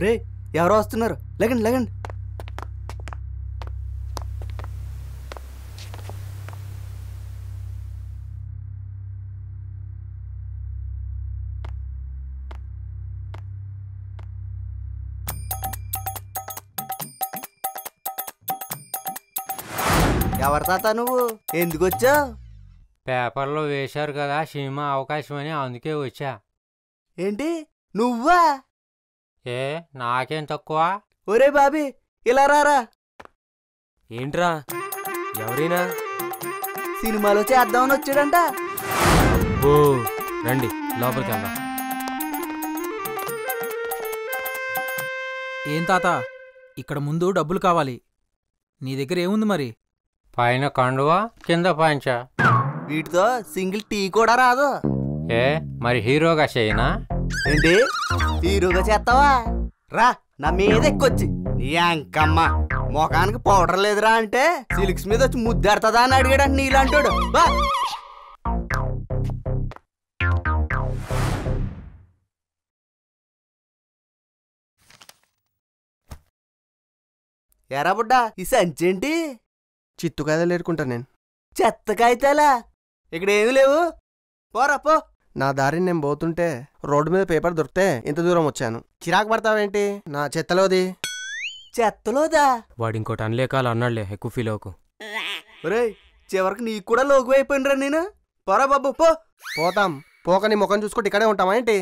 రే ఎవరో వస్తున్నారు, లేకండి లేకండి. ఎవరు తాత నువ్వు, ఎందుకు వచ్చావు? పేపర్లో వేశారు కదా సినిమా అవకాశం అని, అందుకే వచ్చా. ఏంటి నువ్వా? ఏ నాకేం తక్కువ? ఒరే బాబీ ఇలా రారా. ఏంట్రా ఎవరైనా? సినిమాలో చేద్దామని వచ్చాడంట. ఓ రండి లోపలికి వెళ్దాం. ఏం తాత, ఇక్కడ ముందు డబ్బులు కావాలి. నీ దగ్గర ఏముంది మరి? పైన కండువా కింద పంచా. వీటితో సింగిల్ టీ కూడా రాదు. ఏ మరి హీరోగా చేయనా? ఏంటి హీరోగా చేస్తావా? రా నా మీద ఎక్కొచ్చి. నీ అంకమ్మ మొఖానికి పౌడర్ లేదురా అంటే సిల్క్స్ మీద వచ్చి ముద్దాడుతుందా అని అడిగాడు నీలాంటోడు. బా ఎరా బుడ్డా ఈ సంచేంటి? చిత్తు కాయలు ఏరుకుంటా నేను. చెత్త కాగితాలా? ఇక్కడ ఏమి లేవు, పోరా పో. నా దారిని నేను పోతుంటే రోడ్డు మీద పేపర్ దొరికితే ఇంత దూరం వచ్చాను. చిరాకు పడతావేంటి? నా చెత్తలోది. చెత్తలోదా? వాడు ఇంకోటి అనలేకాలు అన్నాడులే, ఎక్కువ ఫీల్ అవ్వకు. ఒరే చివరికి నీకు కూడా లోకు అయిపోయినరా నేను. పోరా బాబు పో. పోతాం, పోక నీ ముఖం చూసుకుంటే ఇక్కడే ఉంటామా ఏంటి?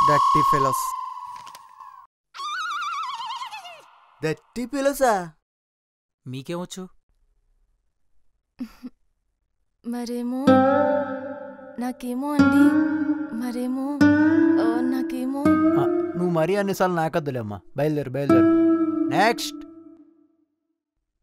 Dirty fellows. దట్టి పిలుసా? మీకేమొచ్చు? మరేమో నాకేమో అండి, మరేమో నాకేమో. నువ్వు మరీ అన్నిసార్లు నాకద్దులేమ్మా, బయలుదేరు బయలుదేరు. నెక్స్ట్